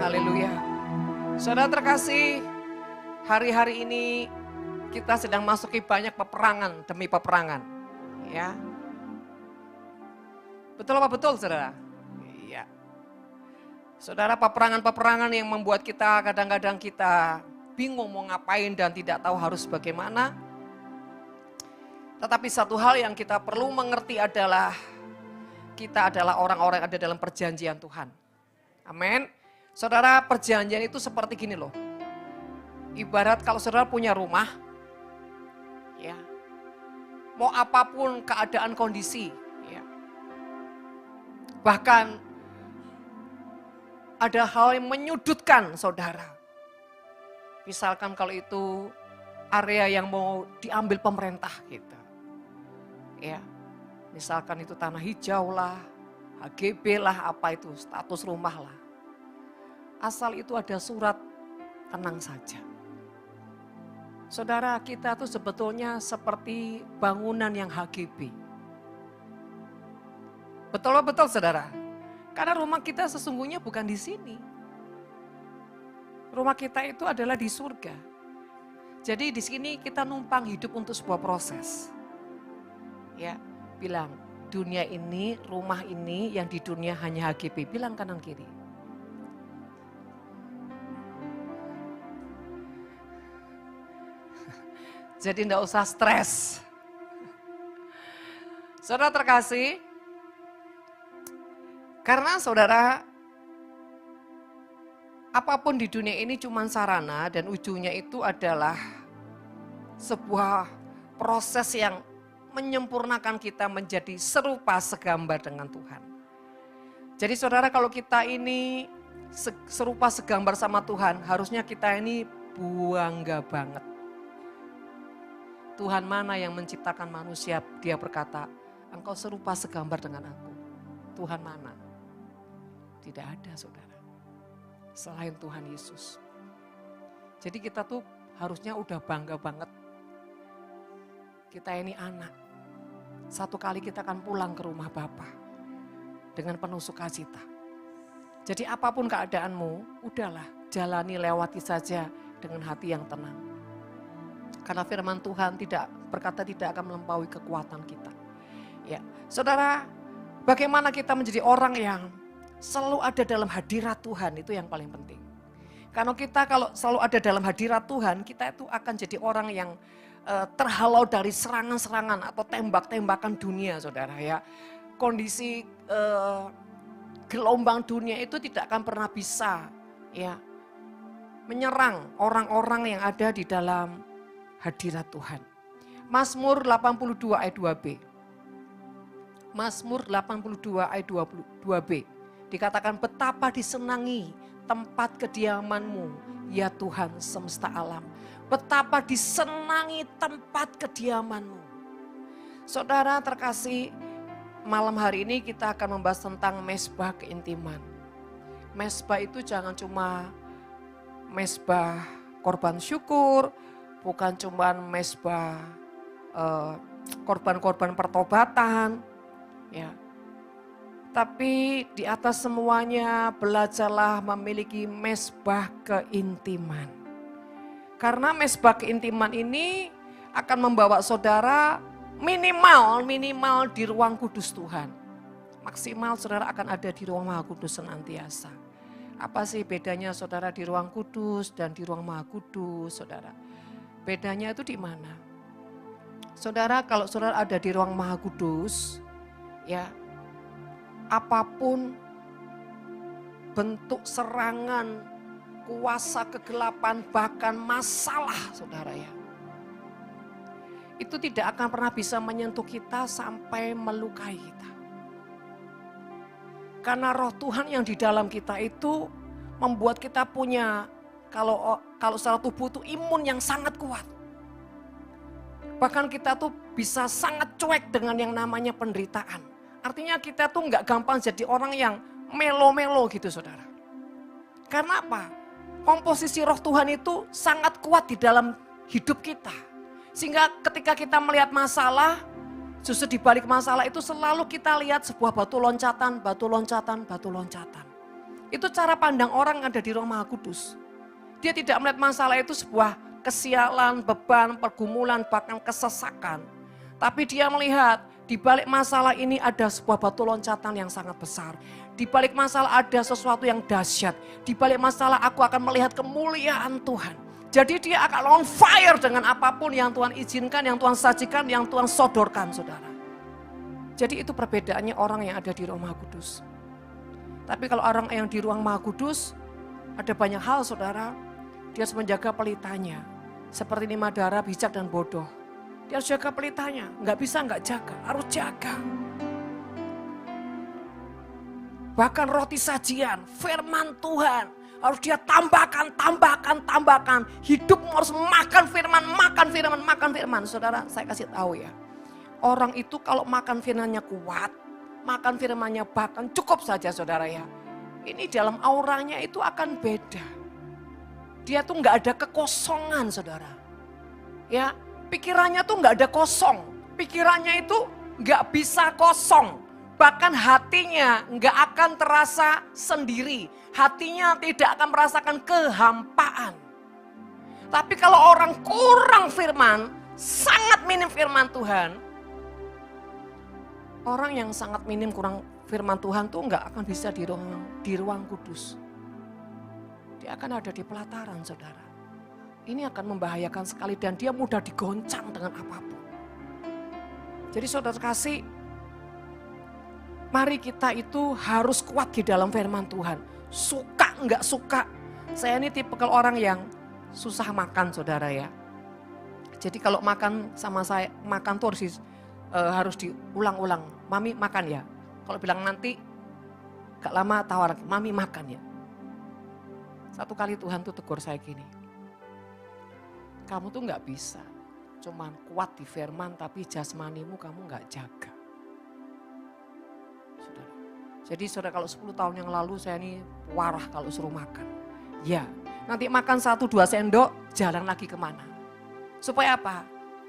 Haleluya. Saudara terkasih, hari-hari ini kita sedang masuki banyak peperangan demi peperangan. Ya. Betul apa betul, saudara? Iya. Saudara, peperangan-peperangan yang membuat kita kadang-kadang kita bingung mau ngapain dan tidak tahu harus bagaimana. Tetapi satu hal yang kita perlu mengerti adalah kita adalah orang-orang yang ada dalam perjanjian Tuhan. Amin. Saudara, perjanjian itu seperti gini loh. Ibarat kalau saudara punya rumah, ya, mau apapun keadaan kondisi, ya, bahkan ada hal yang menyudutkan saudara. Misalkan kalau itu area yang mau diambil pemerintah gitu, ya, misalkan itu tanah hijau lah, HGB lah, apa itu status rumah lah. Asal itu ada surat, tenang saja. Saudara, kita tuh sebetulnya seperti bangunan yang HGB. Betul saudara? Karena rumah kita sesungguhnya bukan di sini. Rumah kita itu adalah di surga. Jadi di sini kita numpang hidup untuk sebuah proses. Ya, bilang dunia ini, rumah ini yang di dunia hanya HGB. Bilang kanan kiri. Jadi enggak usah stres. Saudara terkasih, karena saudara, apapun di dunia ini cuma sarana dan ujungnya itu adalah sebuah proses yang menyempurnakan kita menjadi serupa segambar dengan Tuhan. Jadi saudara, kalau kita ini serupa segambar sama Tuhan, harusnya kita ini bangga banget. Tuhan mana yang menciptakan manusia, dia berkata, engkau serupa segambar dengan aku. Tuhan mana? Tidak ada saudara, selain Tuhan Yesus. Jadi kita tuh harusnya udah bangga banget. Kita ini anak. Satu kali kita akan pulang ke rumah Bapa dengan penuh sukacita. Jadi apapun keadaanmu, udahlah jalani, lewati saja dengan hati yang tenang. Karena firman Tuhan berkata tidak akan melampaui kekuatan kita. Ya, saudara, bagaimana kita menjadi orang yang selalu ada dalam hadirat Tuhan, itu yang paling penting. Karena kita kalau selalu ada dalam hadirat Tuhan, kita itu akan jadi orang yang terhalau dari serangan-serangan atau tembak-tembakan dunia, saudara ya. Kondisi gelombang dunia itu tidak akan pernah bisa ya menyerang orang-orang yang ada di dalam hadirat Tuhan. Mazmur 82 ayat 2b. Mazmur 82 ayat 22b. Dikatakan betapa disenangi tempat kediamanmu ya Tuhan semesta alam. Betapa disenangi tempat kediamanmu. Saudara terkasih, malam hari ini kita akan membahas tentang mezbah keintiman. Mezbah itu jangan cuma mezbah korban syukur, bukan cuma mezbah korban-korban pertobatan, ya. Tapi di atas semuanya belajarlah memiliki mezbah keintiman. Karena mezbah keintiman ini akan membawa saudara minimal di ruang kudus Tuhan. Maksimal saudara akan ada di ruang Maha Kudus senantiasa. Apa sih bedanya saudara di ruang kudus dan di ruang Maha Kudus, saudara? Bedanya itu di mana? Saudara, kalau saudara ada di ruang Maha Kudus, ya, apapun bentuk serangan, kuasa kegelapan, bahkan masalah, saudara ya, itu tidak akan pernah bisa menyentuh kita sampai melukai kita. Karena roh Tuhan yang di dalam kita itu membuat kita punya, kalau secara tubuh itu imun yang sangat kuat. Bahkan kita tuh bisa sangat cuek dengan yang namanya penderitaan. Artinya kita tuh nggak gampang jadi orang yang melo-melo gitu saudara. Karena apa? Komposisi roh Tuhan itu sangat kuat di dalam hidup kita. Sehingga ketika kita melihat masalah, justru di balik masalah itu selalu kita lihat sebuah batu loncatan. Itu cara pandang orang yang ada di Ruang Maha Kudus. Dia tidak melihat masalah itu sebuah kesialan, beban, pergumulan, bahkan kesesakan. Tapi dia melihat di balik masalah ini ada sebuah batu loncatan yang sangat besar. Di balik masalah ada sesuatu yang dahsyat. Di balik masalah aku akan melihat kemuliaan Tuhan. Jadi dia akan on fire dengan apapun yang Tuhan izinkan, yang Tuhan sajikan, yang Tuhan sodorkan, saudara. Jadi itu perbedaannya orang yang ada di Ruang Maha Kudus. Tapi kalau orang yang di Ruang Maha Kudus, ada banyak hal, saudara. Dia harus menjaga pelitanya. Seperti lima darah, bijak dan bodoh. Dia harus jaga pelitanya. Nggak bisa nggak jaga, harus jaga. Bahkan roti sajian, firman Tuhan. Harus dia tambahkan. Hidupmu harus makan firman. Saudara, saya kasih tahu ya. Orang itu kalau makan firman-Nya kuat, makan firman-Nya bahkan cukup saja, saudara ya. Ini dalam auranya itu akan beda. Dia tuh nggak ada kekosongan, saudara. Ya, pikirannya tuh nggak ada kosong. Pikirannya itu nggak bisa kosong. Bahkan hatinya nggak akan terasa sendiri. Hatinya tidak akan merasakan kehampaan. Tapi kalau orang kurang firman, sangat minim firman Tuhan. Orang yang sangat minim kurang firman Tuhan tuh nggak akan bisa di ruang kudus. Dia akan ada di pelataran, saudara. Ini akan membahayakan sekali dan dia mudah digoncang dengan apapun. Jadi saudara kasih, mari kita itu harus kuat di dalam firman Tuhan. Suka nggak suka. Saya ini tipe orang yang susah makan, saudara ya. Jadi kalau makan sama saya, makan tuh harus diulang-ulang. Mami makan ya. Kalau bilang nanti gak lama tawar, mami makan ya. Satu kali Tuhan tuh tegur saya gini. Kamu tuh gak bisa cuman kuat di firman tapi jasmanimu kamu gak jaga. Saudara. Jadi saudara kalau 10 tahun yang lalu saya ini warah kalau suruh makan. Ya, nanti makan 1-2 sendok jalan lagi kemana. Supaya apa?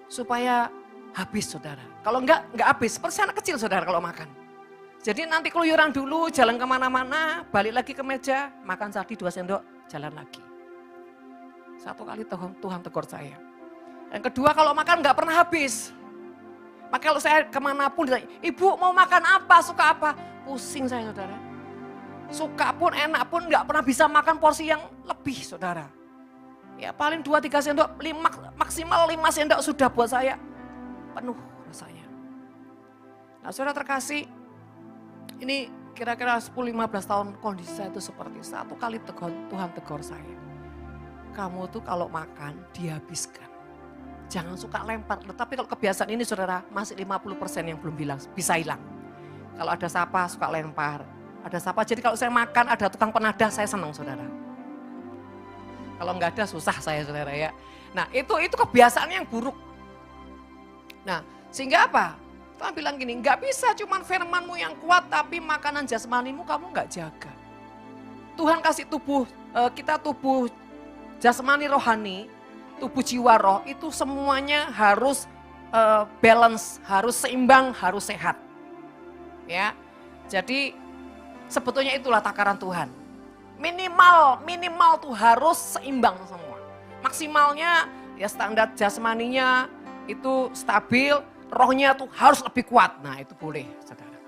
Supaya habis, saudara. Kalau enggak habis. Seperti anak kecil, saudara, kalau makan. Jadi nanti keluyuran dulu, jalan kemana-mana, balik lagi ke meja, makan 1-2 sendok, jalan lagi. Satu kali Tuhan tegur saya. Yang kedua, kalau makan enggak pernah habis. Maka kalau saya kemanapun, ibu mau makan apa, suka apa? Pusing saya, saudara. Suka pun, enak pun, enggak pernah bisa makan porsi yang lebih, saudara. Ya paling 2-3 sendok, maksimal 5 sendok sudah buat saya penuh rasanya. Nah saudara terkasih, ini kira-kira 10-15 tahun kondisi saya itu seperti satu kali Tuhan tegur saya. Kamu tuh kalau makan dihabiskan. Jangan suka lempar. Tapi kalau kebiasaan ini saudara masih 50% yang belum bisa hilang. Kalau ada sapa suka lempar. Ada sapa, jadi kalau saya makan ada tukang penadah saya senang, saudara. Kalau enggak ada susah saya, saudara ya. Nah itu kebiasaan yang buruk. Nah sehingga apa? Tuhan bilang gini, enggak bisa cuman firmanmu yang kuat tapi makanan jasmanimu kamu enggak jaga. Tuhan kasih kita tubuh jasmani rohani, tubuh jiwa roh itu semuanya harus balance, harus seimbang, harus sehat. Ya, jadi sebetulnya itulah takaran Tuhan. Minimal tuh harus seimbang semua. Maksimalnya ya standar jasmaninya itu stabil, rohnya tuh harus lebih kuat. Nah itu boleh, saudara.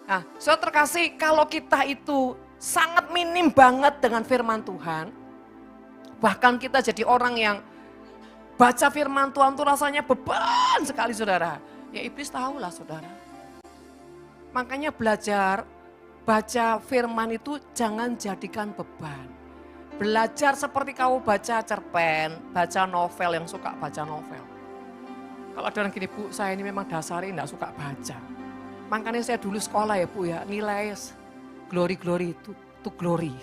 Nah saudara terkasih, kalau kita itu sangat minim banget dengan firman Tuhan, bahkan kita jadi orang yang baca firman Tuhan tuh rasanya beban sekali, saudara. Ya iblis tahulah, saudara. Makanya baca firman itu jangan jadikan beban. Belajar seperti kamu baca cerpen, baca novel, yang suka baca novel. Kalau ada orang gini, Bu, saya ini memang dasarnya enggak suka baca. Makanya saya dulu sekolah ya Bu ya, nilai glory itu glory.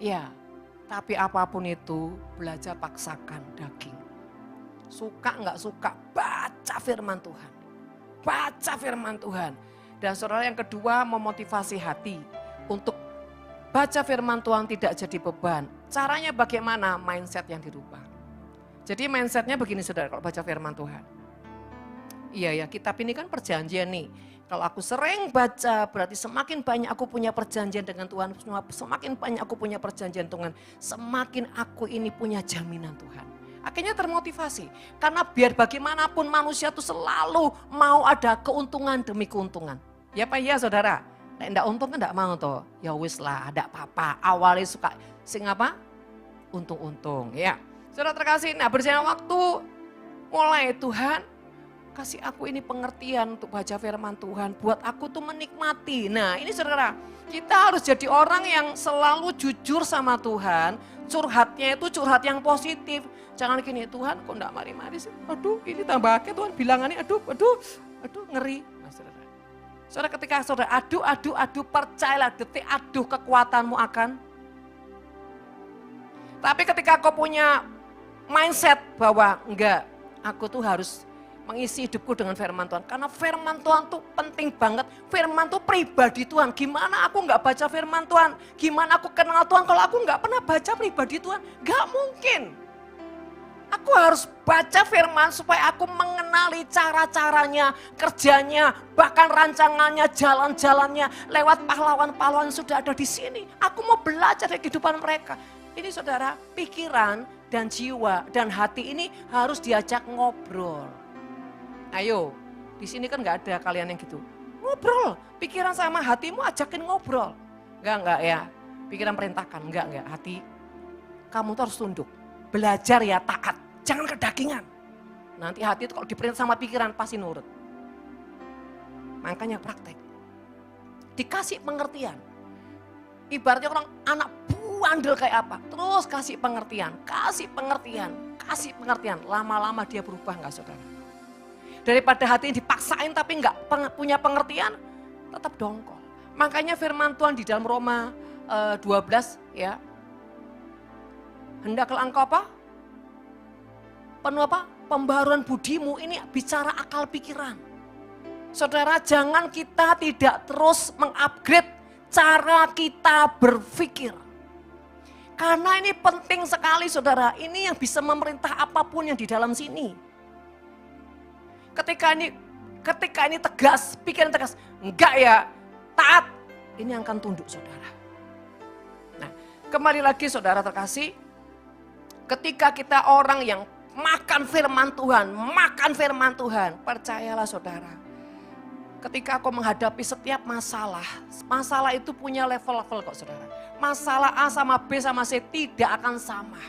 Ya, tapi apapun itu belajar paksakan daging. Suka enggak suka, baca firman Tuhan. Baca firman Tuhan. Dan saudara yang kedua memotivasi hati untuk baca firman Tuhan tidak jadi beban. Caranya bagaimana? Mindset yang dirubah. Jadi mindsetnya begini saudara kalau baca firman Tuhan. Iya ya, kitab ini kan perjanjian nih. Kalau aku sering baca, berarti semakin banyak aku punya perjanjian dengan Tuhan. Semakin banyak aku punya perjanjian Tuhan, semakin aku ini punya jaminan Tuhan. Akhirnya termotivasi. Karena biar bagaimanapun manusia itu selalu mau ada keuntungan demi keuntungan. Ya Pak, ya saudara. Nek ndak untung kan ndak mau toh. Ya wis lah, ada apa-apa. Awalnya suka sing apa? Untung-untung ya. Saudara terkasih, nah berjalan waktu mulai Tuhan kasih aku ini pengertian untuk baca firman Tuhan. Buat aku tuh menikmati. Nah ini saudara, kita harus jadi orang yang selalu jujur sama Tuhan. Curhatnya itu curhat yang positif. Jangan gini, Tuhan kok enggak mari-mari sih. Aduh ini tambahnya Tuhan bilangannya aduh ngeri. Nah, saudara ketika saudara aduh percayalah detik aduh kekuatanmu akan. Tapi ketika kau punya mindset bahwa enggak, aku tuh harus mengisi hidupku dengan firman Tuhan. Karena firman Tuhan tuh penting banget. Firman tuh pribadi Tuhan. Gimana aku nggak baca firman Tuhan? Gimana aku kenal Tuhan kalau aku nggak pernah baca pribadi Tuhan? Nggak mungkin. Aku harus baca firman supaya aku mengenali cara-caranya, kerjanya, bahkan rancangannya, jalan-jalannya, lewat pahlawan-pahlawan yang sudah ada di sini. Aku mau belajar dari kehidupan mereka. Ini saudara, pikiran dan jiwa dan hati ini harus diajak ngobrol. Ayo, di sini kan nggak ada kalian yang gitu. Ngobrol, pikiran sama hatimu ajakin ngobrol. Enggak ya, pikiran perintahkan, enggak. Hati, kamu tuh harus tunduk. Belajar ya taat, jangan kedagingan. Nanti hati itu kalau diperintah sama pikiran pasti nurut. Makanya praktek. Dikasih pengertian. Ibaratnya orang anak bandel kayak apa, terus kasih pengertian. Lama-lama dia berubah enggak saudara? Daripada hati dipaksain tapi enggak punya pengertian, tetap dongkol. Makanya firman Tuhan di dalam Roma 12 ya. Hendaklah engkau apa? Penuh apa? Pembaharuan budimu, ini bicara akal pikiran. Saudara, jangan kita tidak terus mengupgrade cara kita berpikir. Karena ini penting sekali saudara, ini yang bisa memerintah apapun yang di dalam sini. Ketika ini tegas, pikiran tegas, enggak ya, taat, ini akan tunduk saudara. Nah, kembali lagi saudara terkasih, ketika kita orang yang makan firman Tuhan, percayalah saudara. Ketika kau menghadapi setiap masalah itu punya level-level kok saudara. Masalah A sama B sama C tidak akan sama.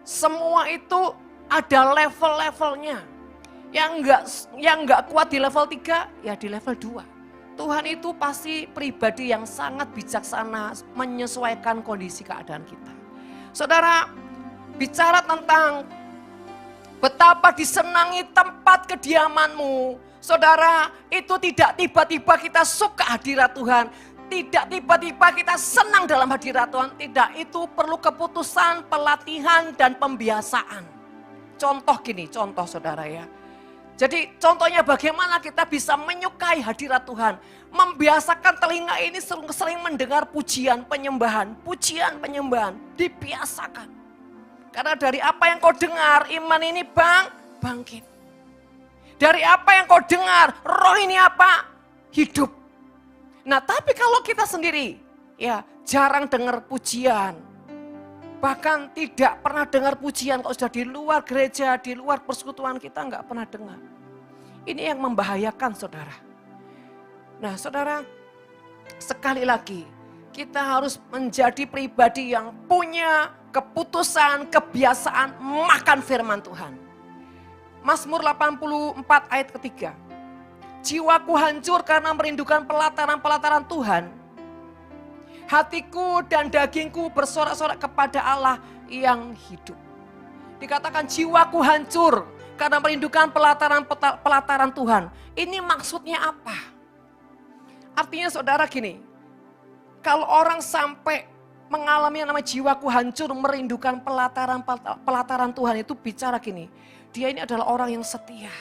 Semua itu ada level-levelnya. Yang enggak kuat di level 3, ya di level 2. Tuhan itu pasti pribadi yang sangat bijaksana menyesuaikan kondisi keadaan kita. Saudara, bicara tentang betapa disenangi tempat kediamanmu. Saudara, itu tidak tiba-tiba kita suka hadirat Tuhan. Tidak tiba-tiba kita senang dalam hadirat Tuhan. Tidak, itu perlu keputusan, pelatihan, dan pembiasaan. Contoh saudara ya. Jadi contohnya bagaimana kita bisa menyukai hadirat Tuhan. Membiasakan telinga ini sering mendengar pujian penyembahan. Dibiasakan. Karena dari apa yang kau dengar, iman ini bangkit. Dari apa yang kau dengar, roh ini apa? Hidup. Nah tapi kalau kita sendiri, ya jarang dengar pujian. Bahkan tidak pernah dengar pujian, kalau sudah di luar gereja, di luar persekutuan kita nggak pernah dengar. Ini yang membahayakan saudara. Nah saudara, sekali lagi kita harus menjadi pribadi yang punya keputusan, kebiasaan makan firman Tuhan. Mazmur 84 ayat ketiga. Jiwaku hancur karena merindukan pelataran-pelataran Tuhan. Hatiku dan dagingku bersorak-sorak kepada Allah yang hidup. Dikatakan jiwaku hancur karena merindukan pelataran Tuhan. Ini maksudnya apa? Artinya saudara gini, kalau orang sampai mengalami yang namanya jiwaku hancur merindukan pelataran Tuhan, itu bicara gini, dia ini adalah orang yang setia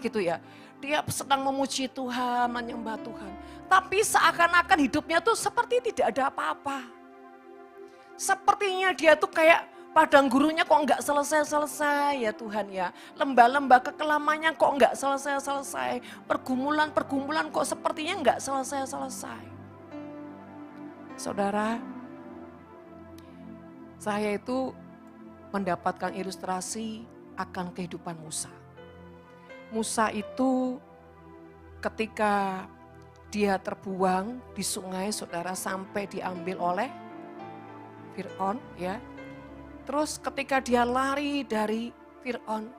gitu ya. Dia sedang memuji Tuhan, menyembah Tuhan. Tapi seakan-akan hidupnya tuh seperti tidak ada apa-apa. Sepertinya dia tuh kayak Padang gurunnya kok enggak selesai-selesai ya Tuhan ya. Lembah-lembah kekelamanya kok enggak selesai-selesai. Pergumulan-pergumulan kok sepertinya enggak selesai-selesai. Saudara, saya itu mendapatkan ilustrasi akan kehidupan Musa. Musa itu ketika dia terbuang di sungai, saudara, sampai diambil oleh Fir'aun ya. Terus ketika dia lari dari Fir'aun,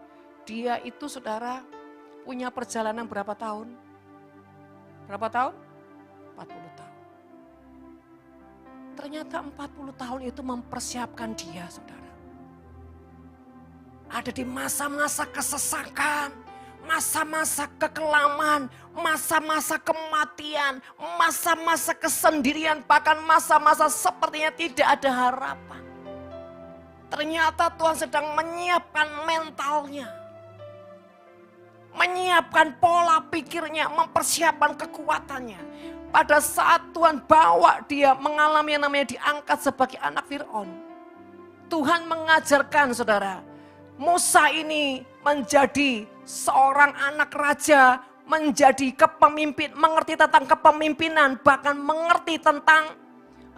dia itu saudara punya perjalanan berapa tahun? Berapa tahun? 40 tahun. Ternyata 40 tahun itu mempersiapkan dia, saudara. Ada di masa-masa kesesakan, masa-masa kekelaman, masa-masa kematian, masa-masa kesendirian, bahkan masa-masa sepertinya tidak ada harapan. Ternyata Tuhan sedang menyiapkan mentalnya, menyiapkan pola pikirnya, mempersiapkan kekuatannya. Pada saat Tuhan bawa dia mengalami yang namanya diangkat sebagai anak Fir'aun, Tuhan mengajarkan saudara, Musa ini menjadi seorang anak raja, menjadi kepemimpin, mengerti tentang kepemimpinan, bahkan mengerti tentang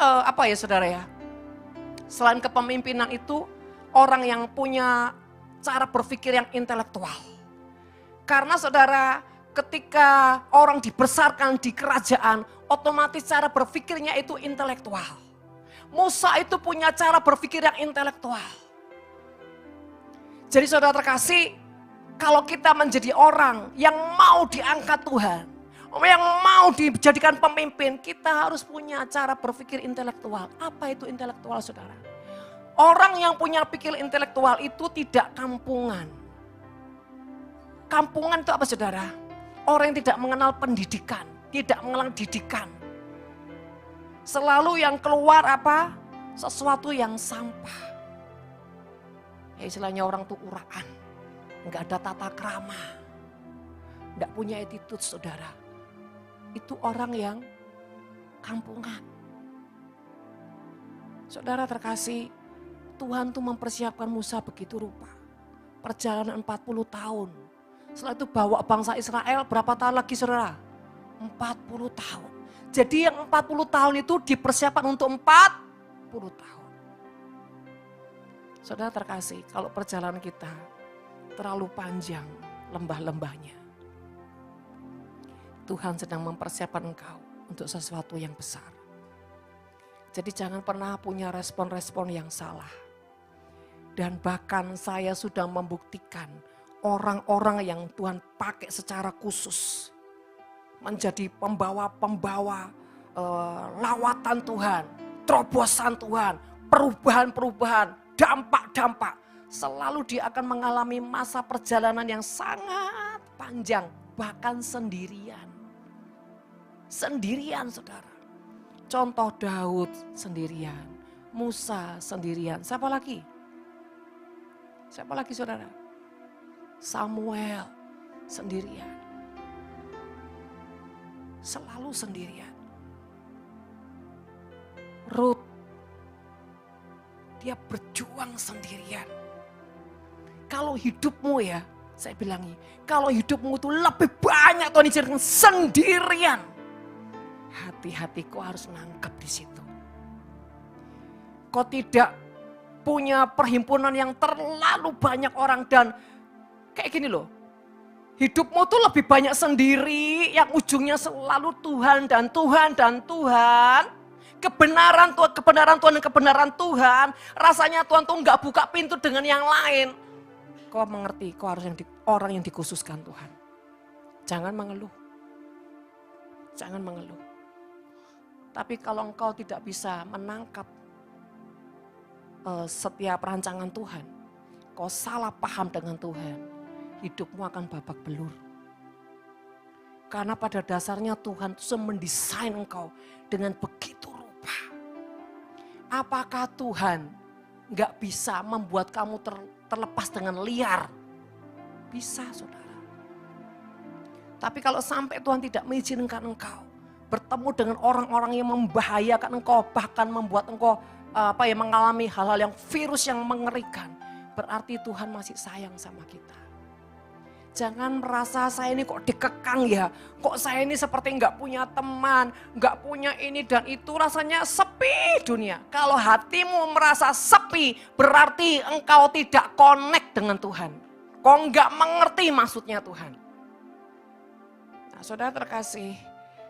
apa ya saudara ya. Selain kepemimpinan itu, orang yang punya cara berpikir yang intelektual. Karena saudara, ketika orang dibesarkan di kerajaan, otomatis cara berpikirnya itu intelektual. Musa itu punya cara berpikir yang intelektual. Jadi saudara terkasih, kalau kita menjadi orang yang mau diangkat Tuhan, yang mau dijadikan pemimpin, kita harus punya cara berpikir intelektual. Apa itu intelektual saudara? Orang yang punya pikir intelektual itu tidak kampungan. Kampungan itu apa saudara? Orang yang tidak mengenal pendidikan, tidak mengenal didikan. Selalu yang keluar apa? Sesuatu yang sampah. Ya istilahnya orang tuh uraan, enggak ada tata krama, enggak punya attitude saudara. Itu orang yang kampungan. Saudara terkasih, Tuhan tuh mempersiapkan Musa begitu rupa. Perjalanan 40 tahun. Setelah itu bawa bangsa Israel berapa tahun lagi saudara? 40 tahun. Jadi yang 40 tahun itu dipersiapkan untuk 40 tahun. Saudara terkasih, kalau perjalanan kita terlalu panjang lembah-lembahnya, Tuhan sedang mempersiapkan engkau untuk sesuatu yang besar. Jadi jangan pernah punya respon-respon yang salah. Dan bahkan saya sudah membuktikan orang-orang yang Tuhan pakai secara khusus menjadi pembawa-pembawa lawatan Tuhan, terobosan Tuhan, perubahan-perubahan, dampak-dampak. Selalu dia akan mengalami masa perjalanan yang sangat panjang, bahkan sendirian. Sendirian saudara. Contoh Daud sendirian, Musa sendirian, siapa lagi? Siapa lagi saudara? Samuel sendirian. Selalu sendirian. Ruth, dia berjuang sendirian. Kalau hidupmu ya, saya bilangi, kalau hidupmu itu lebih banyak Tuhan izinkan sendirian. Hati-hati kau harus nangkep di situ. Kau tidak punya perhimpunan yang terlalu banyak orang dan kayak gini loh. Hidupmu tuh lebih banyak sendiri yang ujungnya selalu Tuhan dan Tuhan dan Tuhan. Kebenaran Tuhan, kebenaran Tuhan dan kebenaran Tuhan. Rasanya Tuhan tuh gak buka pintu dengan yang lain. Kau mengerti, kau harus orang yang dikhususkan Tuhan. Jangan mengeluh. Jangan mengeluh. Tapi kalau engkau tidak bisa menangkap setiap rancangan Tuhan, kau salah paham dengan Tuhan, hidupmu akan babak belur. Karena pada dasarnya Tuhan itu mendesain engkau dengan begitu rupa. Apakah Tuhan gak bisa membuat kamu terlepas dengan liar? Bisa saudara. Tapi kalau sampai Tuhan tidak mengizinkan engkau bertemu dengan orang-orang yang membahayakan engkau, bahkan membuat engkau mengalami hal-hal yang virus yang mengerikan, berarti Tuhan masih sayang sama kita. Jangan merasa saya ini kok dikekang ya, kok saya ini seperti nggak punya teman, nggak punya ini dan itu, rasanya sepi dunia. Kalau hatimu merasa sepi, berarti engkau tidak connect dengan Tuhan. Kau nggak mengerti maksudnya Tuhan. Nah, saudara terkasih,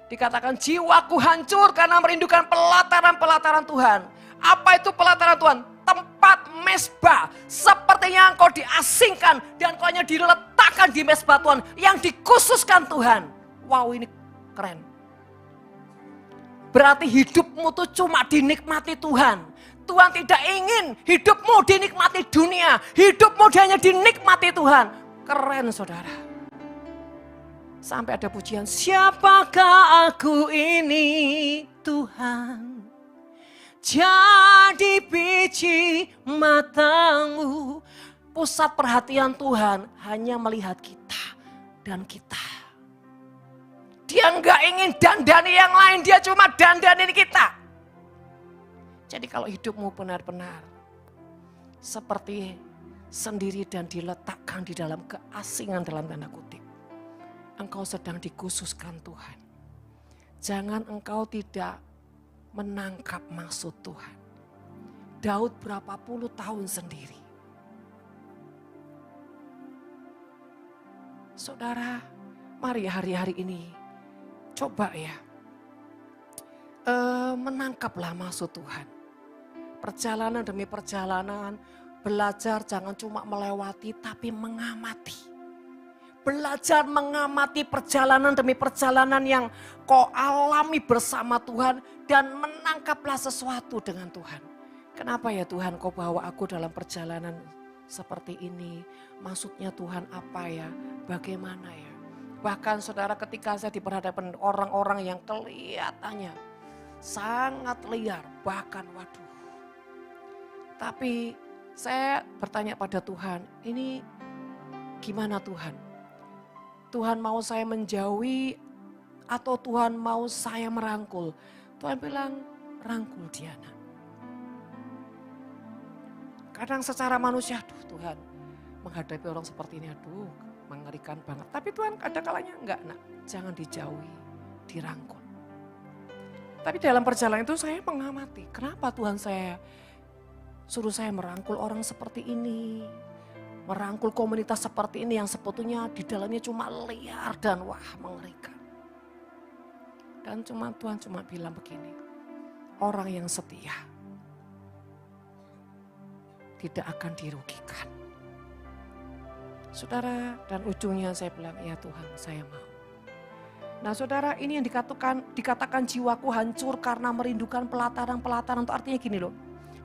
dikatakan jiwaku hancur karena merindukan pelataran-pelataran Tuhan. Apa itu pelataran Tuhan? Tempat mesbah, sepertinya engkau diasingkan dan kau hanya diletakkan di mesbah Tuhan yang dikhususkan Tuhan. Wow, ini keren. Berarti hidupmu tuh cuma dinikmati Tuhan. Tuhan tidak ingin hidupmu dinikmati dunia, hidupmu hanya dinikmati Tuhan. Keren saudara. Sampai ada pujian, siapakah aku ini Tuhan? Jadi biji matamu. Pusat perhatian Tuhan hanya melihat kita dan kita. Dia enggak ingin dandani yang lain, dia cuma dandanin kita. Jadi kalau hidupmu benar-benar seperti sendiri dan diletakkan di dalam keasingan dalam tanda kutip, engkau sedang dikhususkan Tuhan. Jangan engkau tidak menangkap maksud Tuhan. Daud berapa puluh tahun sendiri. Saudara, mari hari-hari ini coba ya menangkaplah maksud Tuhan. Perjalanan demi perjalanan, belajar jangan cuma melewati tapi mengamati. Belajar mengamati perjalanan demi perjalanan yang kau alami bersama Tuhan dan menangkaplah sesuatu dengan Tuhan. Kenapa ya Tuhan kau bawa aku dalam perjalanan seperti ini? Maksudnya Tuhan apa ya? Bagaimana ya? Bahkan saudara ketika saya diperhadapkan orang-orang yang kelihatannya sangat liar, bahkan waduh. Tapi saya bertanya pada Tuhan, ini gimana Tuhan? Tuhan mau saya menjauhi atau Tuhan mau saya merangkul? Tuhan bilang rangkul dia nak. Kadang secara manusia, aduh Tuhan menghadapi orang seperti ini, aduh mengerikan banget. Tapi Tuhan ada kalanya enggak nak, jangan dijauhi, dirangkul. Tapi dalam perjalanan itu saya mengamati, kenapa Tuhan suruh saya merangkul orang seperti ini. Merangkul komunitas seperti ini yang sebetulnya di dalamnya cuma liar dan wah mengerikan. Dan Tuhan cuma bilang begini, orang yang setia tidak akan dirugikan. Saudara, dan ujungnya saya bilang, ya Tuhan saya mau. Nah saudara, ini yang dikatakan jiwaku hancur karena merindukan pelataran-pelataran, itu artinya gini loh.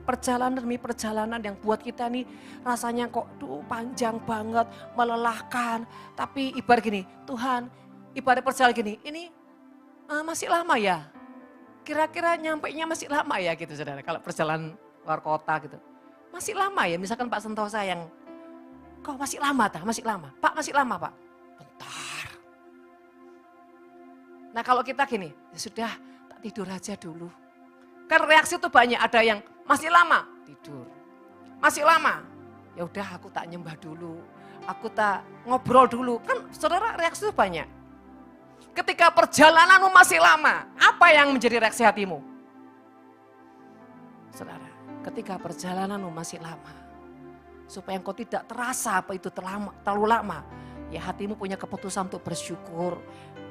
Perjalanan demi perjalanan yang buat kita nih rasanya kok panjang banget, melelahkan. Tapi ibarat gini, Tuhan ibarat perjalanan gini, ini masih lama ya? Kira-kira nyampainya masih lama ya gitu saudara, kalau perjalanan luar kota gitu. Masih lama ya, misalkan Pak Sentosa yang, kok masih lama tah, masih lama. Pak masih lama Pak, bentar. Nah kalau kita gini, ya sudah tak tidur aja dulu. Kan reaksi itu banyak, ada yang masih lama tidur, masih lama ya udah aku tak nyembah dulu, aku tak ngobrol dulu. Kan saudara reaksi itu banyak. Ketika perjalananmu masih lama, apa yang menjadi reaksi hatimu? Saudara, ketika perjalananmu masih lama, supaya engkau tidak terasa apa itu terlalu lama, ya hatimu punya keputusan untuk bersyukur.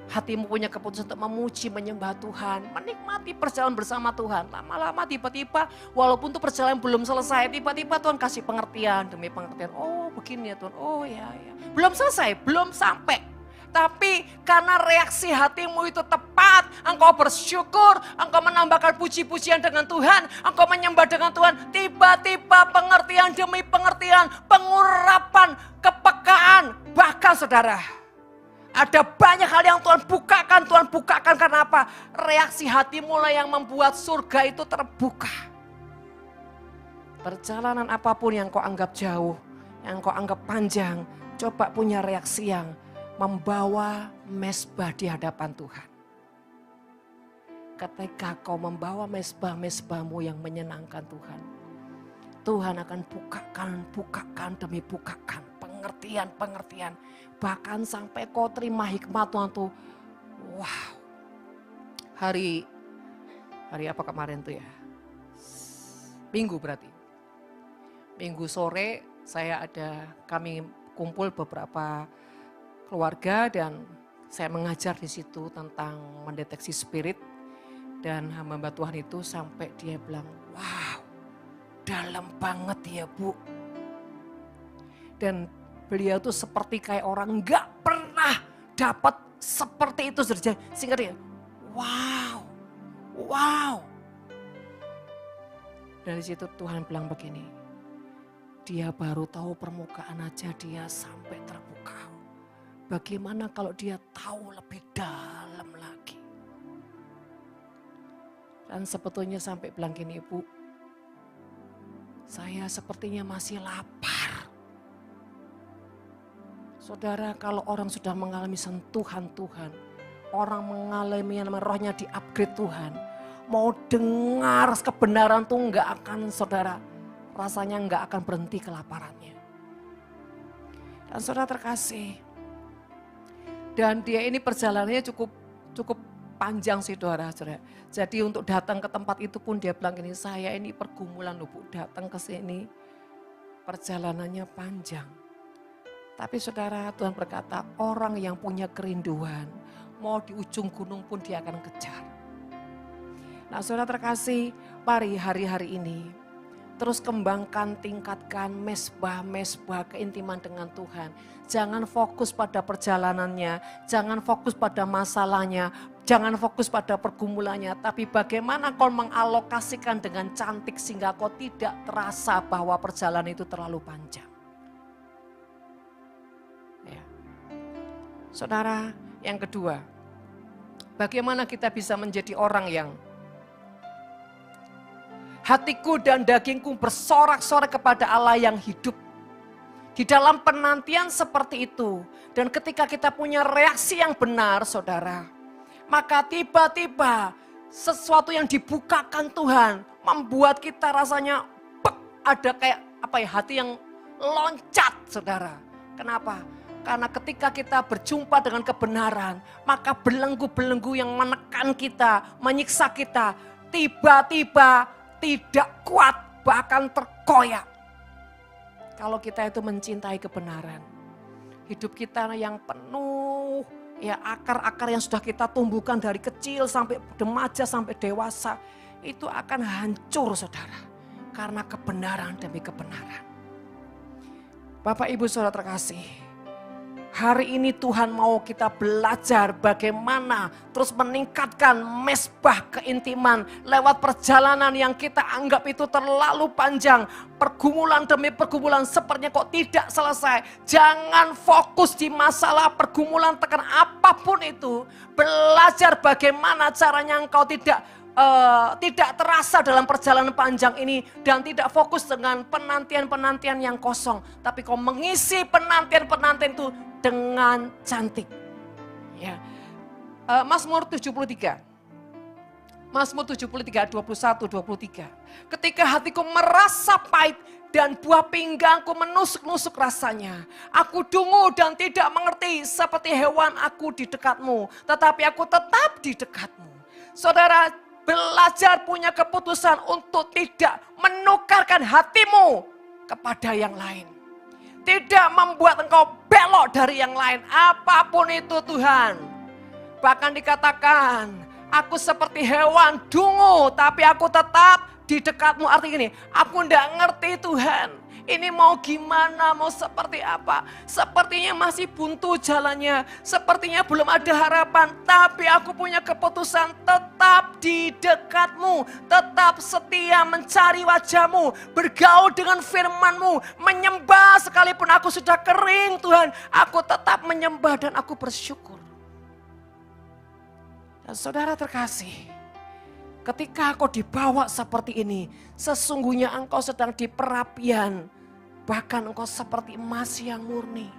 Hatimu punya keputusan untuk memuji, menyembah Tuhan, menikmati perjalanan bersama Tuhan. Lama-lama tiba-tiba walaupun itu perjalanan belum selesai, tiba-tiba Tuhan kasih pengertian demi pengertian. Oh begini ya Tuhan, oh ya. Belum selesai, belum sampai. Tapi karena reaksi hatimu itu tepat, engkau bersyukur, engkau menambahkan puji-pujian dengan Tuhan, engkau menyembah dengan Tuhan. Tiba-tiba pengertian demi pengertian, pengurapan, kepekaan. Bahkan saudara, ada banyak hal yang Tuhan bukakan karena apa? Reaksi hatimu lah yang membuat surga itu terbuka. Perjalanan apapun yang kau anggap jauh, yang kau anggap panjang, coba punya reaksi yang membawa mesbah di hadapan Tuhan. ketika kau membawa mezbah-mezbahmu yang menyenangkan Tuhan, Tuhan akan bukakan demi bukakan pengertian. Bahkan sampai kau terima hikmat Tuhan tuh, wow. Hari apa kemarin tuh ya? Minggu berarti. Minggu sore kami kumpul beberapa keluarga dan saya mengajar di situ tentang mendeteksi spirit. Dan hamba Tuhan itu sampai dia bilang, wow, dalam banget ya Bu. Dan beliau tuh seperti kayak orang gak pernah dapat seperti itu terjadi. Sehingga dia, wow. Dari situ Tuhan bilang begini, dia baru tahu permukaan aja dia sampai terpukau. Bagaimana kalau dia tahu lebih dalam lagi. Dan sebetulnya sampai bilang gini, Ibu, saya sepertinya masih lapar. Saudara, kalau orang sudah mengalami sentuhan Tuhan, orang mengalami yang namanya rohnya di-upgrade Tuhan, mau dengar kebenaran tuh enggak akan, saudara, rasanya enggak akan berhenti kelaparannya. Dan saudara terkasih, dan dia ini perjalanannya cukup panjang sih saudara. Jadi untuk datang ke tempat itu pun dia bilang gini, saya ini pergumulan loh Bu, datang ke sini perjalanannya panjang. Tapi saudara, Tuhan berkata orang yang punya kerinduan, mau di ujung gunung pun dia akan kejar. Nah saudara terkasih, mari hari-hari ini terus kembangkan, tingkatkan mezbah keintiman dengan Tuhan. Jangan fokus pada perjalanannya, jangan fokus pada masalahnya, jangan fokus pada pergumulannya. Tapi bagaimana kau mengalokasikan dengan cantik sehingga kau tidak terasa bahwa perjalanan itu terlalu panjang. Ya. Saudara, yang kedua, bagaimana kita bisa menjadi orang yang hatiku dan dagingku bersorak-sorai kepada Allah yang hidup. Di dalam penantian seperti itu. Dan ketika kita punya reaksi yang benar saudara. Maka tiba-tiba sesuatu yang dibukakan Tuhan. Membuat kita rasanya ada kayak hati yang loncat saudara. Kenapa? Karena ketika kita berjumpa dengan kebenaran. Maka belenggu-belenggu yang menekan kita, menyiksa kita. Tiba-tiba tidak kuat, bahkan terkoyak. Kalau kita itu mencintai kebenaran, hidup kita yang penuh, ya akar-akar yang sudah kita tumbuhkan dari kecil sampai remaja sampai dewasa, itu akan hancur saudara, karena kebenaran demi kebenaran. Bapak Ibu saudara terkasih, hari ini Tuhan mau kita belajar bagaimana terus meningkatkan mezbah keintiman lewat perjalanan yang kita anggap itu terlalu panjang. Pergumulan demi pergumulan sepertinya kok tidak selesai. Jangan fokus di masalah pergumulan tekan apapun itu. Belajar bagaimana caranya engkau tidak terasa dalam perjalanan panjang ini dan tidak fokus dengan penantian-penantian yang kosong. Tapi kau mengisi penantian-penantian itu dengan cantik. Ya. Mazmur 73. Mazmur 73, 21, 23. Ketika hatiku merasa pahit dan buah pinggangku menusuk-nusuk rasanya. Aku dungu dan tidak mengerti seperti hewan aku di dekatmu. Tetapi aku tetap di dekatmu. Saudara, belajar punya keputusan untuk tidak menukarkan hatimu kepada yang lain. Tidak membuat engkau belok dari yang lain. Apapun itu Tuhan. Bahkan dikatakan, aku seperti hewan dungu tapi aku tetap di dekatmu. Artinya gini, aku tidak ngerti Tuhan. Ini mau gimana, mau seperti apa. Sepertinya masih buntu jalannya. Sepertinya belum ada harapan. Tapi aku punya keputusan tetap di dekatmu. Tetap setia mencari wajahmu. Bergaul dengan firmanmu. Menyembah sekalipun aku sudah kering Tuhan. Aku tetap menyembah dan aku bersyukur. Dan saudara terkasih, ketika engkau dibawa seperti ini, sesungguhnya engkau sedang di perapian. Bahkan engkau seperti emas yang murni.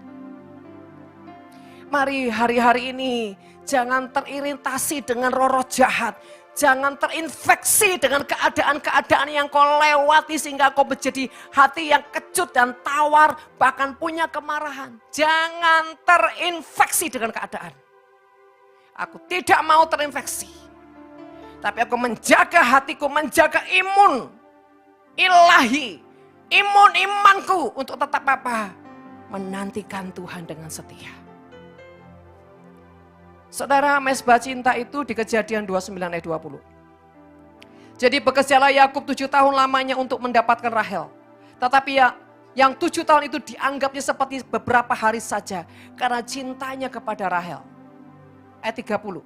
Mari hari-hari ini jangan teriritasi dengan roh-roh jahat. Jangan terinfeksi dengan keadaan-keadaan yang kau lewati sehingga kau menjadi hati yang kecut dan tawar, bahkan punya kemarahan. Jangan terinfeksi dengan keadaan. Aku tidak mau terinfeksi. Tapi aku menjaga hatiku, menjaga imun ilahi, imun imanku untuk tetap apa? Menantikan Tuhan dengan setia. Saudara, mesbah cinta itu di Kejadian 29 ayat 20. Jadi bekerjalah Yakub 7 tahun lamanya untuk mendapatkan Rahel. Tetapi yang 7 tahun itu dianggapnya seperti beberapa hari saja karena cintanya kepada Rahel. Ayat 30.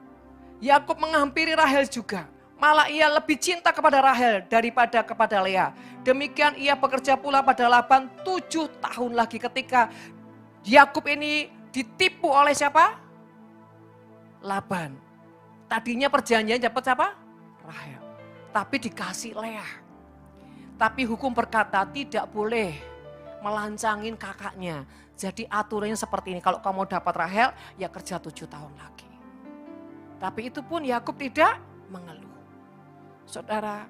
Yakub menghampiri Rahel juga. Malah ia lebih cinta kepada Rahel daripada kepada Lea. Demikian ia bekerja pula pada Laban 7 tahun lagi ketika Yakub ini ditipu oleh siapa? Laban. Tadinya perjanjian dapat siapa? Rahel. Tapi dikasih Lea. Tapi hukum berkata tidak boleh melancangin kakaknya. Jadi aturannya seperti ini. Kalau kamu dapat Rahel, ya kerja 7 tahun lagi. Tapi itu pun Yakub tidak mengeluh. Saudara,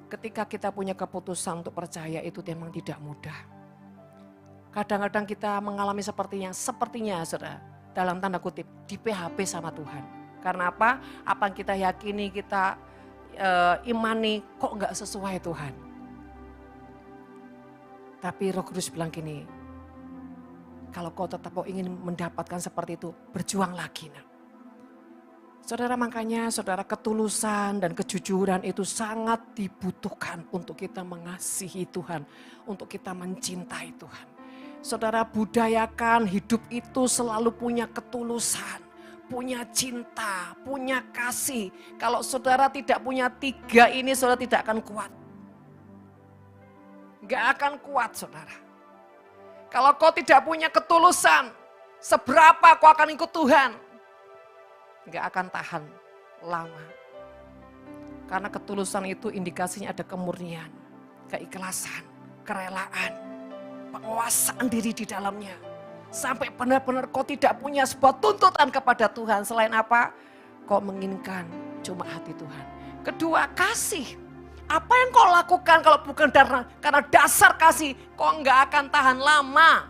ketika kita punya keputusan untuk percaya itu memang tidak mudah. Kadang-kadang kita mengalami sepertinya saudara. Dalam tanda kutip, di PHP sama Tuhan. Karena apa? Apa yang kita yakini, kita imani, kok enggak sesuai Tuhan. Tapi Roh Kudus bilang gini, kalau kau tetap ingin mendapatkan seperti itu, berjuang lagi. Nah. Saudara, makanya saudara, ketulusan dan kejujuran itu sangat dibutuhkan untuk kita mengasihi Tuhan, untuk kita mencintai Tuhan. Saudara, budayakan hidup itu selalu punya ketulusan, punya cinta, punya kasih. Kalau saudara tidak punya 3 ini, saudara tidak akan kuat. Gak akan kuat saudara. Kalau kau tidak punya ketulusan, seberapa kau akan ikut Tuhan? Gak akan tahan lama. Karena ketulusan itu indikasinya ada kemurnian, keikhlasan, kerelaan. Penguasaan diri di dalamnya. Sampai benar-benar kau tidak punya sebuah tuntutan kepada Tuhan. Selain apa? Kau menginginkan cuma hati Tuhan. Kedua, kasih. Apa yang kau lakukan kalau bukan karena dasar kasih, kau enggak akan tahan lama.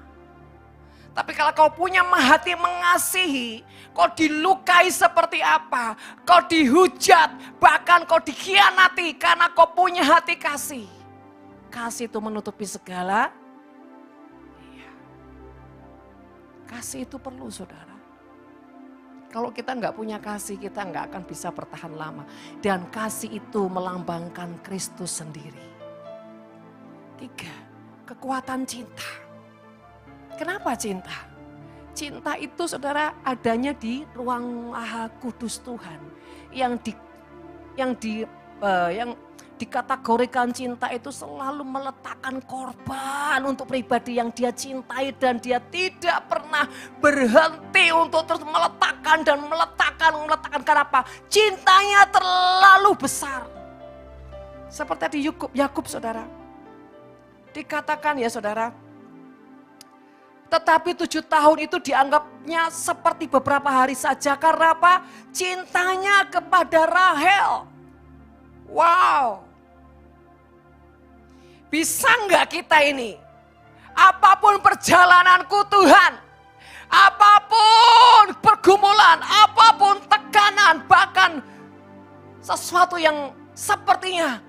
Tapi kalau kau punya hati mengasihi, kau dilukai seperti apa, kau dihujat, bahkan kau dikhianati karena kau punya hati kasih. Kasih itu menutupi segala. Kasih itu perlu saudara. Kalau kita nggak punya kasih, kita nggak akan bisa bertahan lama. Dan kasih itu melambangkan Kristus sendiri. 3, kekuatan cinta. Kenapa cinta? Cinta itu saudara adanya di ruang Maha Kudus Tuhan. Yang dikategorikan cinta itu selalu meletakkan korban untuk pribadi yang dia cintai dan dia tidak pernah berhenti untuk terus meletakkan. Kenapa? Cintanya terlalu besar. Seperti di Yakub saudara. Dikatakan ya saudara. Tetapi 7 tahun itu dianggapnya seperti beberapa hari saja. Karena apa? Cintanya kepada Rahel. Wow. Bisa enggak kita ini? Apapun perjalananku Tuhan, apapun pergumulan, apapun tekanan, bahkan sesuatu yang sepertinya